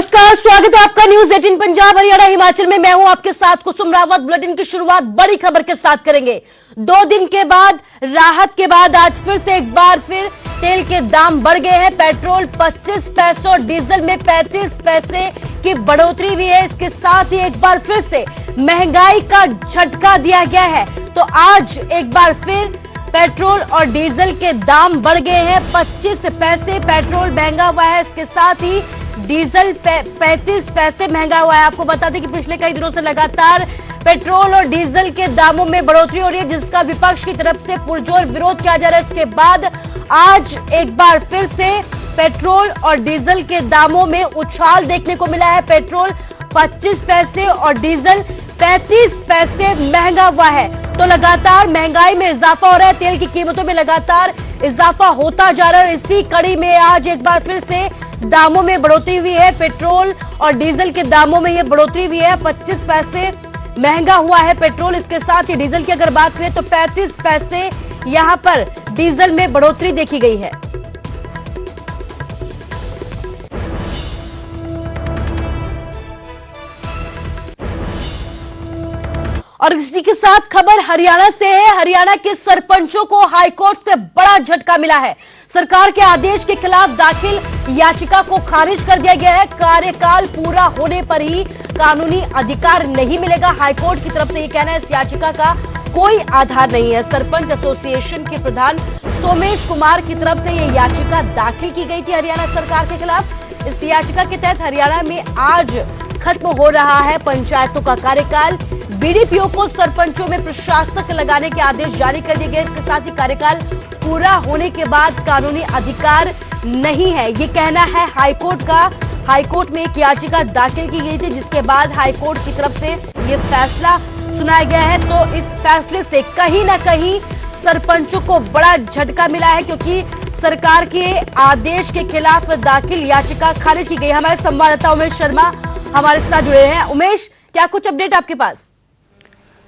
नमस्कार, स्वागत है आपका न्यूज 18 पंजाब हरियाणा हिमाचल में। मैं हूं आपके साथ कुसुम रावत। बुलेटिन की शुरुआत बड़ी खबर के साथ करेंगे। 2 दिन के बाद राहत के बाद आज फिर से एक बार फिर तेल के दाम बढ़ गए हैं। पेट्रोल 25 पैसे और डीजल में 35 पैसे की बढ़ोतरी हुई है। इसके साथ ही एक बार फिर से महंगाई का झटका दिया गया है। तो आज एक बार फिर पेट्रोल और डीजल के दाम बढ़ गए हैं। 25 पैसे पेट्रोल महंगा हुआ है, इसके साथ ही डीजल 35 पैसे महंगा हुआ है। आपको बता दें कि पिछले कई दिनों से लगातार पेट्रोल और डीजल के दामों में बढ़ोतरी हो रही है, जिसका विपक्ष की तरफ से पुरजोर विरोध किया जा रहा है। इसके बाद आज एक बार फिर से पेट्रोल और डीजल के दामों में उछाल देखने को मिला है। पेट्रोल 25 पैसे और डीजल 35 पैसे महंगा हुआ है। तो लगातार महंगाई में इजाफा हो रहा है, तेल की कीमतों में लगातार इजाफा होता जा रहा है। और इसी कड़ी में आज एक बार फिर से दामों में बढ़ोतरी हुई है। पेट्रोल और डीजल के दामों में यह बढ़ोतरी हुई है। 25 पैसे महंगा हुआ है पेट्रोल। इसके साथ ही डीजल की अगर बात करें तो 35 पैसे यहां पर डीजल में बढ़ोतरी देखी गई है। और इसी के साथ खबर हरियाणा से है। हरियाणा के सरपंचों को हाईकोर्ट से बड़ा झटका मिला है। सरकार के आदेश के खिलाफ दाखिल याचिका को खारिज कर दिया गया है। कार्यकाल पूरा होने पर ही कानूनी अधिकार नहीं मिलेगा। हाईकोर्ट की तरफ से यह कहना है इस याचिका का कोई आधार नहीं है। सरपंच एसोसिएशन के प्रधान सोमेश कुमार की तरफ से यह याचिका दाखिल की गई थी हरियाणा सरकार के खिलाफ। इस याचिका के तहत हरियाणा में आज खत्म हो रहा है पंचायतों का कार्यकाल। बीडीपीओ को सरपंचों में प्रशासक लगाने के आदेश जारी कर दिए गए। इसके साथ ही कार्यकाल पूरा होने के बाद कानूनी अधिकार नहीं है, ये कहना है हाईकोर्ट का। हाईकोर्ट में एक याचिका दाखिल की गई थी, जिसके बाद हाईकोर्ट की तरफ से ये फैसला सुनाया गया है। तो इस फैसले से कहीं ना कहीं सरपंचों को बड़ा झटका मिला है, क्योंकि सरकार के आदेश के खिलाफ दाखिल याचिका खारिज की गई। हमारे संवाददाता उमेश शर्मा हमारे साथ जुड़े हैं। उमेश, क्या कुछ अपडेट आपके पास?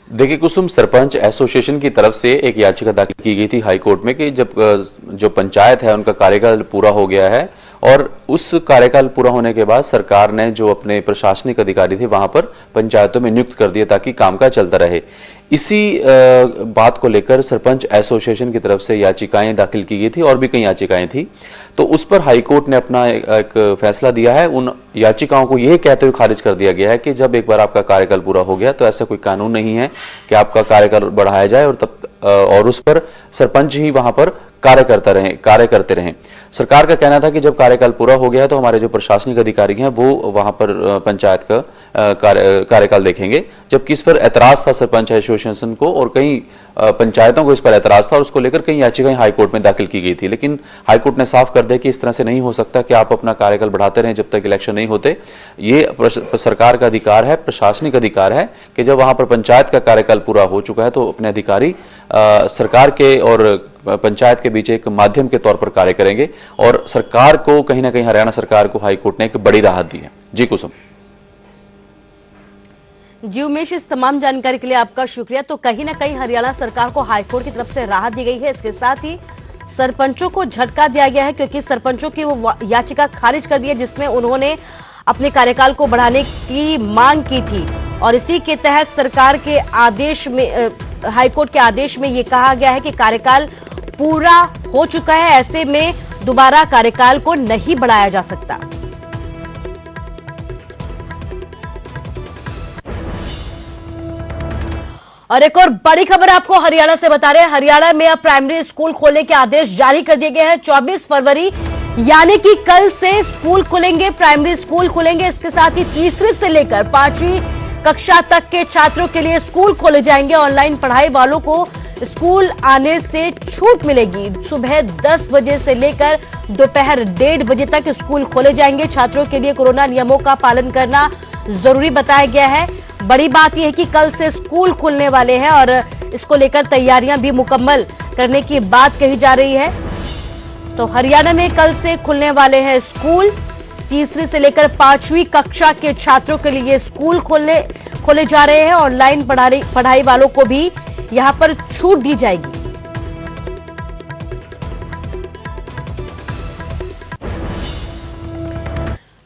देखिए कुसुम, सरपंच एसोसिएशन की तरफ से एक याचिका दाखिल की गई थी हाईकोर्ट में कि जब जो पंचायत है उनका कार्यकाल पूरा हो गया है और उस कार्यकाल पूरा होने के बाद सरकार ने जो अपने प्रशासनिक अधिकारी थे वहां पर पंचायतों में नियुक्त कर दिया ताकि कामकाज चलता रहे। इसी बात को लेकर सरपंच एसोसिएशन की तरफ से याचिकाएं दाखिल की गई थी और भी कई याचिकाएं थी। तो उस पर हाईकोर्ट ने अपना एक फैसला दिया है। उन याचिकाओं को यह कहते हुए खारिज कर दिया गया है कि जब एक बार आपका कार्यकाल पूरा हो गया तो ऐसा कोई कानून नहीं है कि आपका कार्यकाल बढ़ाया जाए और उस पर सरपंच ही वहां पर कार्य करते रहें। सरकार का कहना था कि जब कार्यकाल पूरा हो गया तो हमारे जो प्रशासनिक अधिकारी हैं वो वहां पर पंचायत का कार्यकाल देखेंगे, जबकि इस पर ऐतराज था सरपंच एसोसिएशन को और कई पंचायतों को इस पर ऐतराज था और उसको लेकर कई याचिकाएं हाईकोर्ट में दाखिल की गई थी। लेकिन हाईकोर्ट ने साफ कर दिया कि इस तरह से नहीं हो सकता कि आप अपना कार्यकाल बढ़ाते रहें जब तक इलेक्शन नहीं होते। ये सरकार का अधिकार है, प्रशासनिक अधिकार है कि जब वहां पर पंचायत का कार्यकाल पूरा हो चुका है तो अपने अधिकारी सरकार के और पंचायत के बीच एक माध्यम के तौर पर कार्य करेंगे। और सरकार को कहीं ना कहीं, हरियाणा सरकार को हाईकोर्ट ने एक बड़ी राहत दी है। जी कुसुम। जी उमेश, इस तमाम जानकारी के लिए आपका शुक्रिया। तो कहीं ना कहीं हरियाणा सरकार को हाईकोर्ट की तरफ से राहत दी गई है। इसके साथ ही सरपंचों को झटका दिया गया है, क्योंकि सरपंचों की वो याचिका खारिज कर दी है जिसमें उन्होंने अपने कार्यकाल को बढ़ाने की मांग की थी। और इसी के तहत सरकार के आदेश में, हाईकोर्ट के आदेश में यह कहा गया है कि कार्यकाल पूरा हो चुका है, ऐसे में दोबारा कार्यकाल को नहीं बढ़ाया जा सकता। और एक और बड़ी खबर आपको हरियाणा से बता रहे हैं। हरियाणा में अब प्राइमरी स्कूल खोलने के आदेश जारी कर दिए गए हैं। 24 फरवरी यानी कि कल से स्कूल खुलेंगे, प्राइमरी स्कूल खुलेंगे। इसके साथ ही तीसरी से लेकर 5वीं कक्षा तक के छात्रों के लिए स्कूल खोले जाएंगे। ऑनलाइन पढ़ाई वालों को स्कूल आने से छूट मिलेगी। सुबह 10 बजे से लेकर दोपहर 1:30 बजे तक स्कूल खोले जाएंगे। छात्रों के लिए कोरोना नियमों का पालन करना जरूरी बताया गया है। बड़ी बात यह है कि कल से स्कूल खुलने वाले हैं और इसको लेकर तैयारियां भी मुकम्मल करने की बात कही जा रही है। तो हरियाणा में कल से खुलने वाले हैं स्कूल। तीसरी से लेकर 5वीं कक्षा के छात्रों के लिए स्कूल खोले जा रहे हैं। ऑनलाइन पढ़ाई वालों को भी यहां पर छूट दी जाएगी।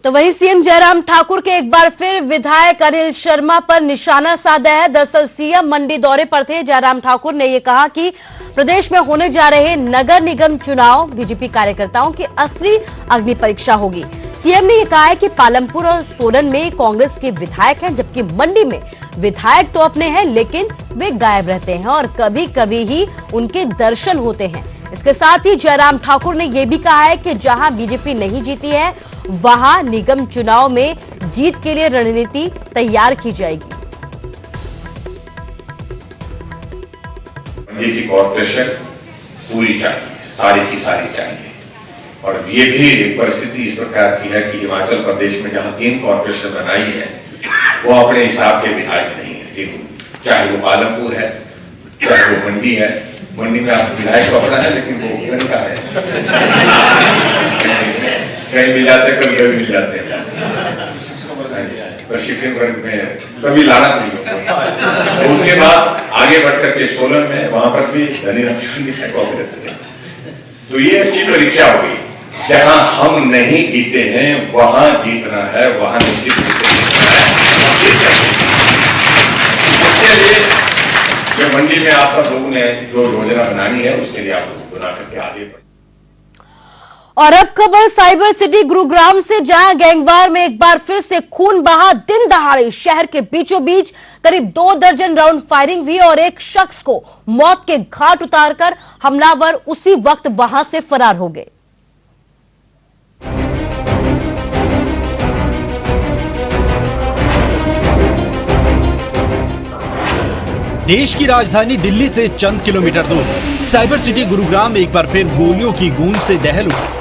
तो वहीं सीएम जयराम ठाकुर के एक बार फिर विधायक अनिल शर्मा पर निशाना साधा है। दरअसल सीएम मंडी दौरे पर थे। जयराम ठाकुर ने यह कहा कि प्रदेश में होने जा रहे नगर निगम चुनाव बीजेपी कार्यकर्ताओं की असली अग्नि परीक्षा होगी। सीएम ने यह कहा है कि पालमपुर और सोलन में कांग्रेस के विधायक हैं, जबकि मंडी में विधायक तो अपने हैं लेकिन वे गायब रहते हैं और कभी कभी ही उनके दर्शन होते हैं। इसके साथ ही जयराम ठाकुर ने यह भी कहा है कि जहां बीजेपी नहीं जीती है वहां निगम चुनाव में जीत के लिए रणनीति तैयार की जाएगी। मंडी की कॉर्पोरेशन पूरी चाहिए, सारी की सारी चाहिए। और ये भी एक परिस्थिति इस प्रकार की है कि हिमाचल प्रदेश में जहां 3 कॉर्पोरेशन बनाई है वो अपने हिसाब के विधायक नहीं है, चाहे वो पालमपुर है चाहे वो मंडी है। मंडी में आप विधायक तो अपना है लेकिन वो उधर का है, कहीं मिल जाते हैं कभी कभी मिल जाते हैं। प्रशिक्षण वर्ग में कभी लाना चाहिए। तो उसके बाद आगे बढ़ करके सोलन में वहां पर भी कांग्रेस है। तो ये अच्छी परीक्षा हो गई। जहां हम नहीं जीते हैं वहां जीतना है, वहां निश्चित जीतना है। उसके लिए जो मंडी में आप सब लोगों ने जो योजना बनानी है उसके लिए आप बना करके आगे बढ़े। और अब खबर साइबर सिटी गुरुग्राम से, जहां गैंगवार में एक बार फिर से खून बहा। दिन दहाड़े शहर के बीचों बीच करीब 2 दर्जन राउंड फायरिंग हुई और एक शख्स को मौत के घाट उतारकर हमलावर उसी वक्त वहां से फरार हो गए। देश की राजधानी दिल्ली से चंद किलोमीटर दूर साइबर सिटी गुरुग्राम में एक बार फिर गोलियों की गूंज से दहल उठी।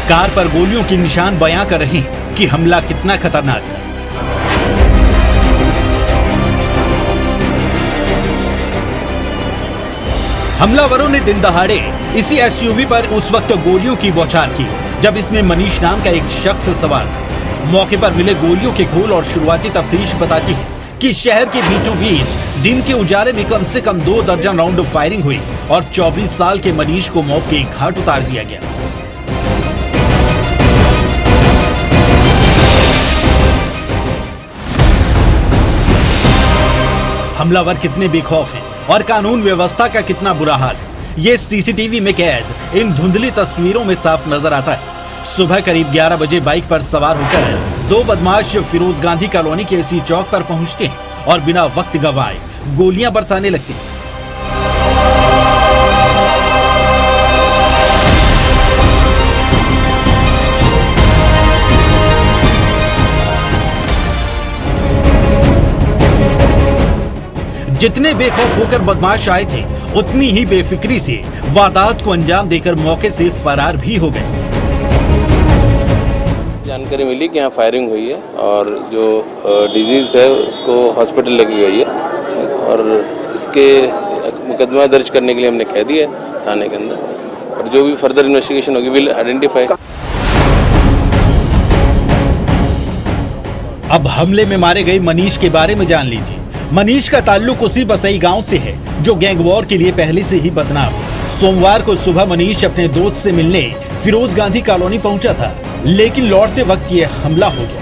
कार पर गोलियों के निशान बयां कर रहे हैं कि हमला कितना खतरनाक था। हमलावरों ने दिन दहाड़े इसी एसयूवी पर उस वक्त गोलियों की बौछार की जब इसमें मनीष नाम का एक शख्स सवार था। मौके पर मिले गोलियों के घोल और शुरुआती तफ्तीश बताती है कि शहर के बीचों बीच दिन के उजाले में कम से कम 2 दर्जन राउंड फायरिंग हुई और 24 साल के मनीष को मौत के घाट उतार दिया गया। हमलावर कितने बेखौफ हैं और कानून व्यवस्था का कितना बुरा हाल है, ये सीसीटीवी में कैद इन धुंधली तस्वीरों में साफ नजर आता है। सुबह करीब 11 बजे बाइक पर सवार होकर 2 बदमाश फिरोज गांधी कॉलोनी के इसी चौक पर पहुंचते हैं और बिना वक्त गंवाए गोलियां बरसाने लगते हैं। जितने बेखौफ होकर बदमाश आए थे उतनी ही बेफिक्री से वारदात को अंजाम देकर मौके से फरार भी हो गए। जानकारी मिली कि यहाँ फायरिंग हुई है और जो डिजीज है उसको हॉस्पिटल लगी गई है और इसके मुकदमा दर्ज करने के लिए हमने कह दिया है थाने के अंदर और जो भी फर्दर इन्वेस्टिगेशन होगी विल आइडेंटिफाई। अब हमले में मारे गए मनीष के बारे में जान लीजिए। मनीष का ताल्लुक उसी बसई गांव से है जो गैंग वॉर के लिए पहले से ही बदनाम। सोमवार को सुबह मनीष अपने दोस्त से मिलने फिरोज गांधी कॉलोनी पहुंचा था, लेकिन लौटते वक्त ये हमला हो गया।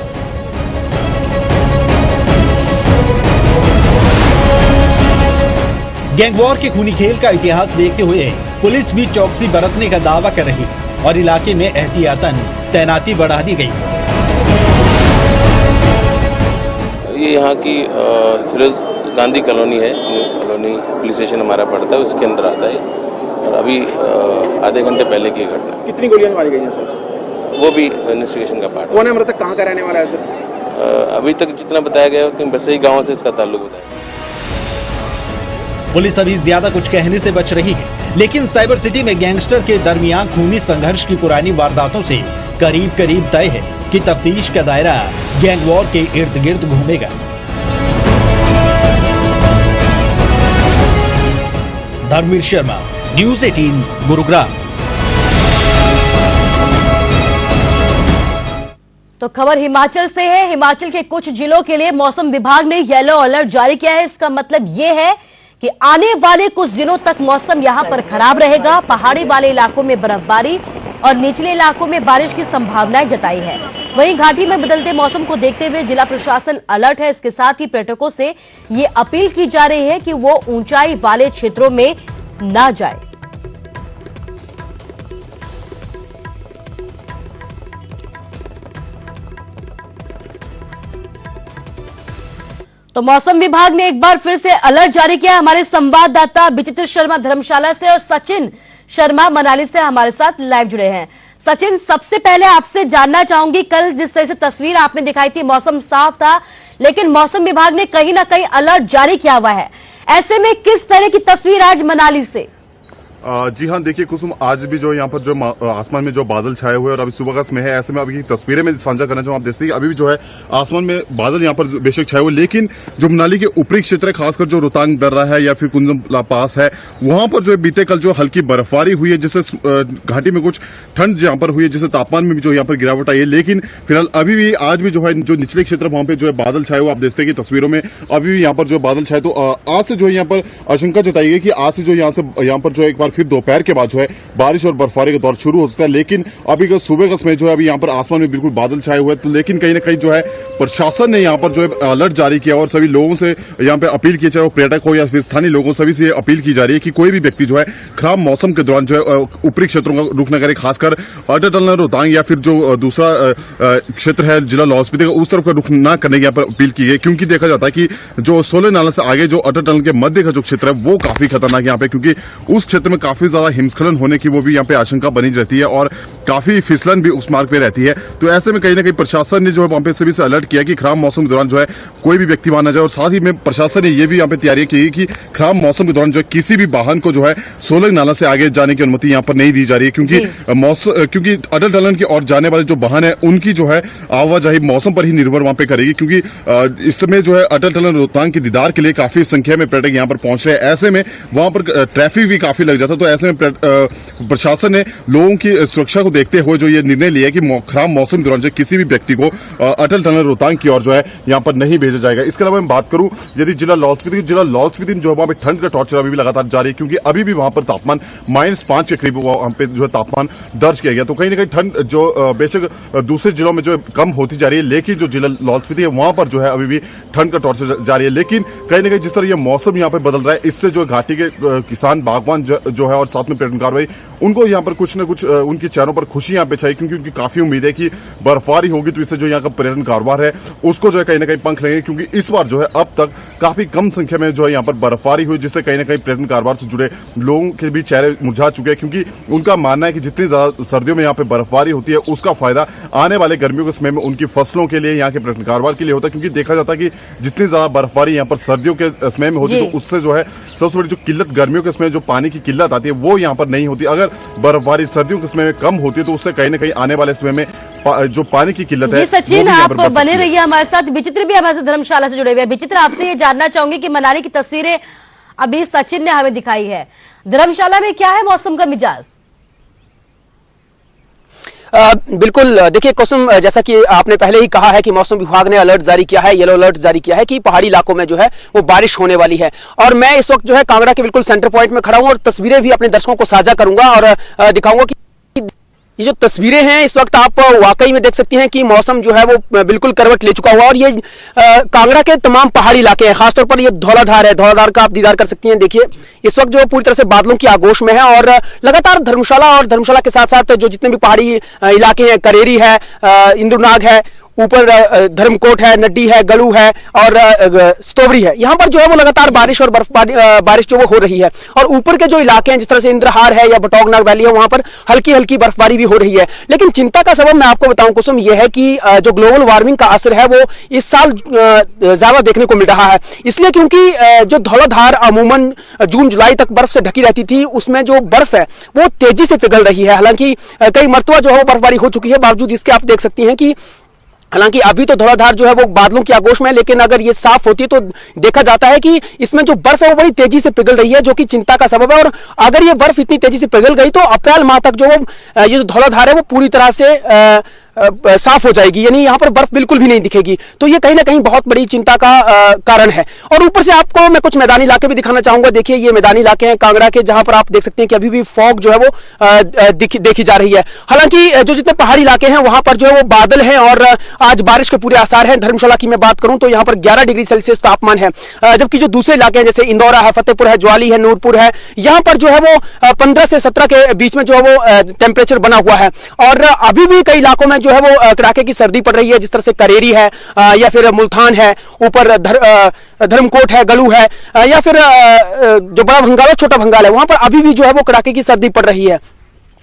गैंग वॉर के खूनी खेल का इतिहास देखते हुए पुलिस भी चौकसी बरतने का दावा कर रही है और इलाके में एहतियातन तैनाती बढ़ा दी गई। ये यहाँ की फिरोज गांधी कॉलोनी है, कॉलोनी पुलिस स्टेशन हमारा पड़ता है, उसके अंदर आता है और अभी आधे घंटे पहले की घटना। कितनी गोलियां मारी गई हैं सर? वो भी इन्वेस्टिगेशन का पार्ट। कौन है मृतक, कहाँ का रहने वाला है सर? अभी तक जितना बताया गया कि बसई गांव से इसका ताल्लुक बताया। पुलिस अभी ज्यादा कुछ कहने से बच रही है, लेकिन साइबर सिटी में गैंगस्टर के दरमियान खूनी संघर्ष की पुरानी वारदातों से करीब करीब तय है कि तफ्तीश का दायरा गैंग वॉर के इर्द गिर्द घूमेगा। धर्मवीर शर्मा, न्यूज़ 18 गुरुग्राम। तो खबर हिमाचल से है। हिमाचल के कुछ जिलों के लिए मौसम विभाग ने येलो अलर्ट जारी किया है। इसका मतलब यह है कि आने वाले कुछ दिनों तक मौसम यहां पर खराब रहेगा। पहाड़ी वाले इलाकों में बर्फबारी और निचले इलाकों में बारिश की संभावनाएं जताई है। वहीं घाटी में बदलते मौसम को देखते हुए जिला प्रशासन अलर्ट है। इसके साथ ही पर्यटकों से ये अपील की जा रही है कि वो ऊंचाई वाले क्षेत्रों में ना जाए। तो मौसम विभाग ने एक बार फिर से अलर्ट जारी किया। हमारे संवाददाता विचित्र शर्मा धर्मशाला से और सचिन शर्मा मनाली से हमारे साथ लाइव जुड़े हैं। सचिन, सबसे पहले आपसे जानना चाहूंगी, कल जिस तरह से तस्वीर आपने दिखाई थी मौसम साफ था, लेकिन मौसम विभाग ने कहीं ना कहीं अलर्ट जारी किया हुआ है। ऐसे में किस तरह की तस्वीर आज मनाली से? जी हाँ, देखिए कुसुम, आज भी जो यहाँ पर जो आसमान में जो बादल छाए हुए और अभी सुबह का समय है, ऐसे में अभी की तस्वीरें मैं साझा करना चाहूँ। आप देखते हैं अभी भी जो है आसमान में बादल यहाँ पर बेशक छाए हुए, लेकिन जो मनाली के ऊपरी क्षेत्र है, खासकर जो रोहतांग दर्रा है या फिर कुंजम पास है, वहां पर जो है बीते कल जो हल्की बर्फबारी हुई है, जिससे घाटी में कुछ ठंड यहाँ पर हुई है, जिससे तापमान में भी जो यहाँ पर गिरावट आई है। लेकिन फिलहाल अभी भी आज भी जो है जो निचले क्षेत्र वहां पे जो है बादल छाए हुए, आप देखते हैं कि तस्वीरों में अभी भी यहाँ पर जो बादल छाए। तो आज से जो है यहाँ पर आशंका जताई गई कि आज से जो यहाँ पर जो एक बार फिर दोपहर के बाद जो है बारिश और बर्फबारी का दौर शुरू हो सकता है। लेकिन अभी का सुबह का समय जो है अभी यहाँ पर आसमान में बिल्कुल बादल छाए हुए हैं। तो लेकिन कहीं ना कहीं जो है प्रशासन ने यहाँ पर जो है अलर्ट जारी किया और सभी लोगों से यहाँ पे अपील की, चाहे वो पर्यटक हो या फिर स्थानीय लोगों, सभी से अपील की जा रही है कि कोई भी व्यक्ति जो है खराब मौसम के दौरान जो है ऊपरी क्षेत्रों का रुख न करे, खासकर अटल टनल, रोहतांग या फिर जो दूसरा क्षेत्र है जिला लाहौल स्पीति का, उस तरफ का रुख न करने की यहाँ पर अपील की गई। क्योंकि देखा जाता है कि जो सोलर नाला से आगे जो अटल टनल के मध्य का जो क्षेत्र है वो काफी खतरनाक यहाँ पे, क्योंकि उस क्षेत्र में काफी ज्यादा हिमस्खलन होने की वो भी यहाँ पे आशंका बनी रहती है और काफी फिसलन भी उस मार्ग पे रहती है। तो ऐसे में कहीं ना कहीं प्रशासन ने जो है वहां पे सभी से अलर्ट किया कि खराब मौसम के दौरान जो है कोई भी व्यक्ति वहां न जाए। और साथ ही में प्रशासन ने ये भी यहाँ पे तैयारी की कि खराब मौसम के दौरान जो है किसी भी वाहन को जो है सोलर नाला से आगे जाने की अनुमति यहाँ पर नहीं दी जा रही है, क्योंकि अटल टनल की ओर जाने वाले जो वाहन है उनकी जो है आवाजाही मौसम पर ही निर्भर वहां पे करेगी। क्योंकि इस समय जो है अटल टनल रोहतांग के दीदार के लिए काफी संख्या में पर्यटक यहाँ पर पहुंच रहे हैं। ऐसे में वहां पर ट्रैफिक भी काफी लग जाता है। तो ऐसे में प्रशासन ने लोगों की सुरक्षा को देखते हुए जो ये निर्णय लिया कि खराब मौसम के दौरान किसी भी व्यक्ति को अटल टनल रोहतांग की ओर जो है यहाँ पर नहीं भेजा जाएगा। इसके अलावा मैं बात करूं यदि जिला लाहौल स्पीति जो है वहां पे ठंड का टॉर्चर अभी भी लगातार जारी है, क्योंकि अभी भी वहां पर तापमान -5 के करीब वहां पे जो है तापमान दर्ज किया गया। तो कहीं ना कहीं ठंड जो बेशक दूसरे जिलों में जो कम होती जा रही है, लेकिन जो जिला लाहौल स्पीति है वहां पर जो है अभी भी ठंड का टॉर्चर जारी है। लेकिन कहीं ना कहीं जिस तरह ये मौसम यहाँ पे बदल रहा है, इससे जो घाटी के किसान, बागवान जो है और साथ में पर्यटन कार्रवाई, उनको यहाँ पर कुछ न कुछ उनके चेहरों पर खुशी यहाँ पे छाई, क्योंकि उनकी काफी उम्मीद है कि बर्फबारी होगी तो इससे जो यहाँ का पर्यटन कारोबार है उसको जो है कहीं ना कहीं पंख लगेंगे। क्योंकि इस बार जो है अब तक काफी कम संख्या में जो है यहाँ पर बर्फबारी हुई, जिससे कहीं ना कहीं पर्यटन कारोबार से जुड़े लोगों के भी चेहरे मुरझा चुके हैं। क्योंकि उनका मानना है कि जितनी ज्यादा सर्दियों में यहाँ पे बर्फबारी होती है उसका फायदा आने वाले गर्मियों के समय में उनकी फसलों के लिए, यहाँ के पर्यटन कारोबार के लिए होता है। क्योंकि देखा जाता है कि जितनी ज्यादा बर्फबारी यहाँ पर सर्दियों के समय में होती है तो उससे जो है सबसे बड़ी जो किल्लत गर्मियों के समय जो पानी की किल्लत आती है वो यहाँ पर नहीं होती। अगर बर्फबारी सर्दियों के समय में कम होती है तो उससे कहीं ना कहीं आने वाले समय में जो पानी की किल्लत है। जी सचिन, आप बने रहिए हमारे साथ। विचित्र भी हमारे साथ धर्मशाला से जुड़े हुए हैं। विचित्र, आपसे ये जानना चाहूंगी कि मनाली की तस्वीरें अभी सचिन ने हमें दिखाई है, धर्मशाला में क्या है मौसम का मिजाज? बिल्कुल, देखिए कुसुम, जैसा कि आपने पहले ही कहा है कि मौसम विभाग ने अलर्ट जारी किया है, येलो अलर्ट जारी किया है कि पहाड़ी इलाकों में जो है वो बारिश होने वाली है। और मैं इस वक्त जो है कांगड़ा के बिल्कुल सेंटर पॉइंट में खड़ा हूं और तस्वीरें भी अपने दर्शकों को साझा करूंगा और दिखाऊंगा कि ये जो तस्वीरें हैं इस वक्त आप वाकई में देख सकती हैं कि मौसम जो है वो बिल्कुल करवट ले चुका हुआ। और ये कांगड़ा के तमाम पहाड़ी इलाके हैं, खासतौर पर ये धौलाधार है, धौलाधार का आप दीदार कर सकती हैं। देखिए इस वक्त जो पूरी तरह से बादलों की आगोश में है और लगातार धर्मशाला और धर्मशाला के साथ साथ जो जितने भी पहाड़ी इलाके हैं, करेरी है, इंद्रनाग है, ऊपर धर्मकोट है, नड्डी है, गलू है और स्टोबरी है, यहां पर जो है वो लगातार बारिश और बर्फबारी बारिश जो वो हो रही है। और ऊपर के जो इलाके हैं जिस तरह से इंद्रहार है या बटौगनाग वैली है, वहां पर हल्की हल्की बर्फबारी भी हो रही है। लेकिन चिंता का सबब मैं आपको बताऊं कुसुम, यह है कि जो ग्लोबल वार्मिंग का असर है वो इस साल ज्यादा देखने को मिल रहा है। इसलिए क्योंकि जो धौलाधार अमूमन जून जुलाई तक बर्फ से ढकी रहती थी, उसमें जो बर्फ है वो तेजी से पिघल रही है। हालांकि कई मरतबा जो है बर्फबारी हो चुकी है, बावजूद इसके आप देख सकती हैं कि हालांकि अभी तो धौलाधार जो है वो बादलों की आगोश में है, लेकिन अगर ये साफ होती है तो देखा जाता है कि इसमें जो बर्फ है वो बड़ी तेजी से पिघल रही है, जो कि चिंता का सबब है। और अगर ये बर्फ इतनी तेजी से पिघल गई तो अप्रैल माह तक जो ये जो धौलाधार है वो पूरी तरह से साफ हो जाएगी, यानी यहाँ पर बर्फ बिल्कुल भी नहीं दिखेगी। तो ये कहीं ना कहीं बहुत बड़ी चिंता का कारण है। और ऊपर से आपको मैं कुछ मैदानी इलाके भी दिखाना चाहूंगा। देखिए ये मैदानी इलाके हैं कांगड़ा के, जहां पर आप देख सकते हैं कि अभी भी फॉग जो है वो देखी जा रही है। हालांकि जो जितने पहाड़ी इलाके हैं वहां पर जो है वो बादल हैं और आज बारिश के पूरे आसार हैं। धर्मशाला की मैं बात करूं तो यहाँ पर 11 डिग्री सेल्सियस तापमान है, जबकि जो दूसरे इलाके हैं जैसे इंदौरा है, फतेहपुर है, ज्वाली है, नूरपुर है, यहाँ पर जो है वो 15 से 17 के बीच में जो है वो टेम्परेचर बना हुआ है। और अभी भी कई इलाकों में जो है वो कड़ाके की सर्दी पड़ रही है, जिस तरह से करेरी है या फिर मुल्तान है, ऊपर धर्मकोट है, गलू है, या फिर जो बड़ा भंगाल है, छोटा भंगाल है, वहां पर अभी भी जो है वो कड़ाके की सर्दी पड़ रही है।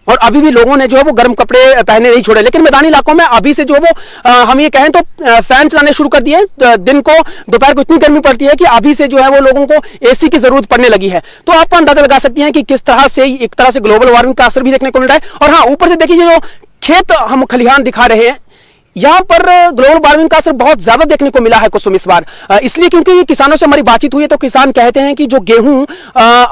और अभी भी लोगों ने जो है वो गर्म कपड़े पहने नहीं छोड़े। लेकिन मैदानी इलाकों में अभी से जो है वो हम ये कहें तो फैन चलाने शुरू कर दिए। दिन को दोपहर को इतनी गर्मी पड़ती है कि अभी से जो है वो लोगों को एसी की जरूरत पड़ने लगी है। तो आप अंदाजा लगा सकती हैं कि किस तरह से एक तरह से ग्लोबल वार्मिंग का असर भी देखने को मिल रहा है। और हाँ, ऊपर से देखिए जो खेत हम खलिहान दिखा रहे हैं, यहां पर ग्लोबल वार्मिंग का असर बहुत ज्यादा देखने को मिला है कुसुम इस बार, इसलिए क्योंकि किसानों से हमारी बातचीत हुई है तो किसान कहते हैं कि जो गेहूं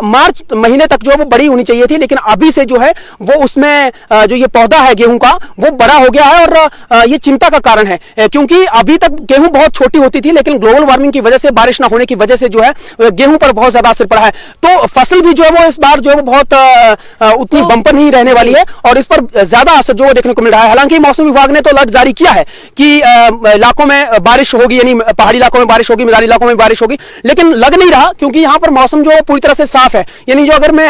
मार्च महीने तक जो है वो बड़ी होनी चाहिए थी, लेकिन अभी से जो है वो उसमें जो ये पौधा है गेहूं का वो बड़ा हो गया है। और ये चिंता का कारण है, क्योंकि अभी तक गेहूं बहुत छोटी होती थी, लेकिन ग्लोबल वार्मिंग की वजह से, बारिश ना होने की वजह से जो है गेहूं पर बहुत ज्यादा असर पड़ा है। तो फसल भी जो है वो इस बार जो है वो बहुत उतनी बंपर नहीं रहने वाली है और इस पर ज्यादा असर जो देखने को मिल रहा है। हालांकि मौसम विभाग ने तो अलर्ट जारी किया है कि इलाकों में बारिश होगी, यानी पहाड़ी इलाकों में बारिश होगी, मैदानी इलाकों में बारिश होगी, लेकिन लग नहीं रहा, क्योंकि यहां पर मौसम जो है पूरी तरह से साफ है। यानी जो अगर मैं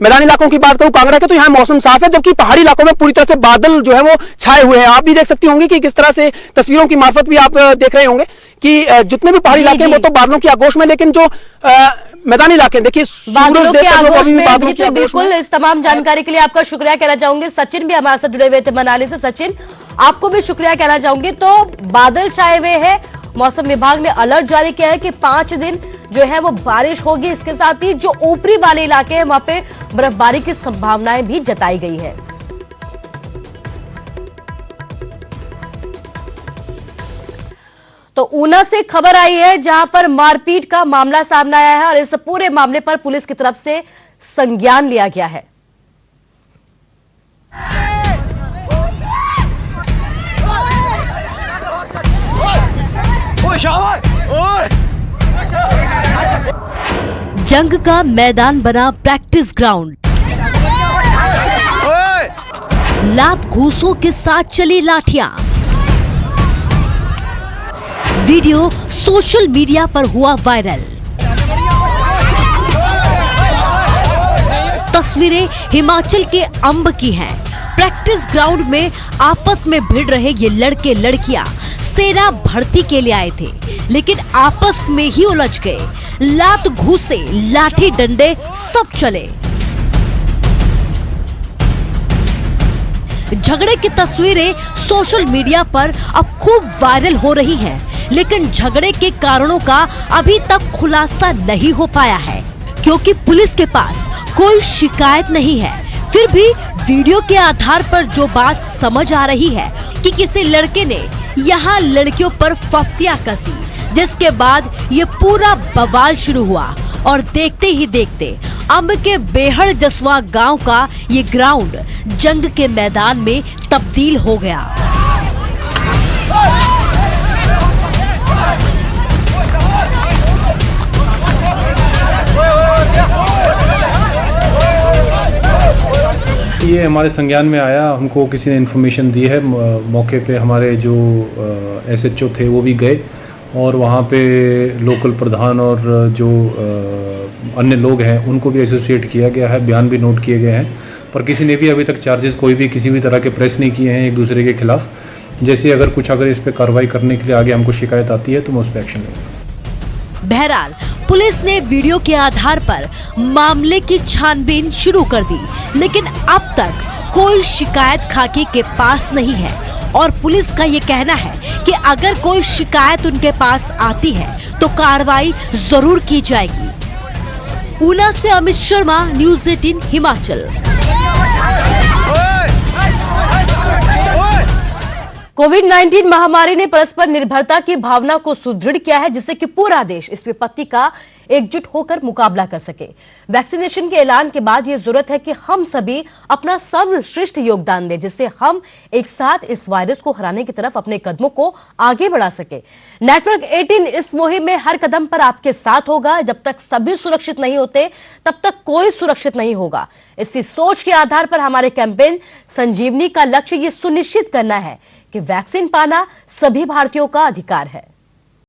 मैदानी इलाकों की बात करूं कांगड़ा के, तो यहां मौसम साफ है, जबकि पहाड़ी इलाकों में पूरी तरह से बादल जो है वो छाए हुए हैं। आप भी देख सकती होंगी कि किस तरह से तस्वीरों की मार्फत भी आप देख रहे होंगे कि जितने भी पहाड़ी इलाके हैं वो तो बादलों की आगोश में, लेकिन जो मैदानी इलाके देखिए बादलों के आगोश में। बिल्कुल, इस तमाम जानकारी के लिए आपका शुक्रिया कहना चाहूंगे। सचिन भी हमारे साथ जुड़े हुए थे मनाली से। सचिन, आपको भी शुक्रिया कहना चाहूंगी। तो बादल छाए हुए हैं, मौसम विभाग ने अलर्ट जारी किया है कि 5 दिन जो है वो बारिश होगी। इसके साथ ही जो ऊपरी वाले इलाके हैं वहां पे बर्फबारी की संभावनाएं भी जताई गई है। तो ऊना से खबर आई है जहां पर मारपीट का मामला सामने आया है और इस पूरे मामले पर पुलिस की तरफ से संज्ञान लिया गया है। जंग का मैदान बना प्रैक्टिस ग्राउंड, लात घूसों के साथ चली लाठियां, वीडियो सोशल मीडिया पर हुआ वायरल। तस्वीरें हिमाचल के अंब की हैं। प्रैक्टिस ग्राउंड में आपस में भिड़ रहे ये लड़के लड़कियां सेना भर्ती के लिए आए थे, लेकिन आपस में ही उलझ गए। लात घूसे, लाठी डंडे सब चले। झगड़े की तस्वीरें सोशल मीडिया पर अब खूब वायरल हो रही हैं, लेकिन झगड़े के कारणों का अभी तक खुलासा नहीं हो पाया है, क्योंकि पुलिस के पास कोई शिकायत नहीं है। फिर भी वीडियो के आधार पर जो बात समझ आ रही है कि किसी लड़के ने यहाँ लड़कियों पर फफ्तियां कसी, जिसके बाद ये पूरा बवाल शुरू हुआ और देखते ही देखते अंब के बेहड़ जसवा गांव का ये ग्राउंड जंग के मैदान में तब्दील हो गया। ये हमारे संज्ञान में आया, हमको किसी ने इन्फॉर्मेशन दी है। मौके पे हमारे जो SHO थे वो भी गए और वहाँ पे लोकल प्रधान और जो अन्य लोग हैं उनको भी एसोसिएट किया गया है, बयान भी नोट किए गए हैं, पर किसी ने भी अभी तक चार्जेस कोई भी किसी भी तरह के प्रेस नहीं किए हैं एक दूसरे के खिलाफ। जैसे अगर इस पर कार्रवाई करने के लिए आगे हमको शिकायत आती है तो मैं उस पर एक्शन लूँगा। बहरहाल पुलिस ने वीडियो के आधार पर मामले की छानबीन शुरू कर दी, लेकिन अब तक कोई शिकायत खाकी के पास नहीं है और पुलिस का ये कहना है कि अगर कोई शिकायत उनके पास आती है तो कार्रवाई जरूर की जाएगी। ऊना से अमित शर्मा, न्यूज़ 18 हिमाचल। कोविड-19 महामारी ने परस्पर निर्भरता की भावना को सुदृढ़ किया है, जिससे कि पूरा देश इस विपत्ति का एकजुट होकर मुकाबला कर सके। वैक्सीनेशन के ऐलान के बाद यह जरूरत है कि हम सभी अपना सर्वश्रेष्ठ योगदान दें, जिससे हम एक साथ इस वायरस को हराने की तरफ अपने कदमों को आगे बढ़ा सके। नेटवर्क 18 इस मुहिम में हर कदम पर आपके साथ होगा। जब तक सभी सुरक्षित नहीं होते तब तक कोई सुरक्षित नहीं होगा। इसी सोच के आधार पर हमारे कैंपेन संजीवनी का लक्ष्य यह सुनिश्चित करना है कि वैक्सीन पाना सभी भारतीयों का अधिकार है।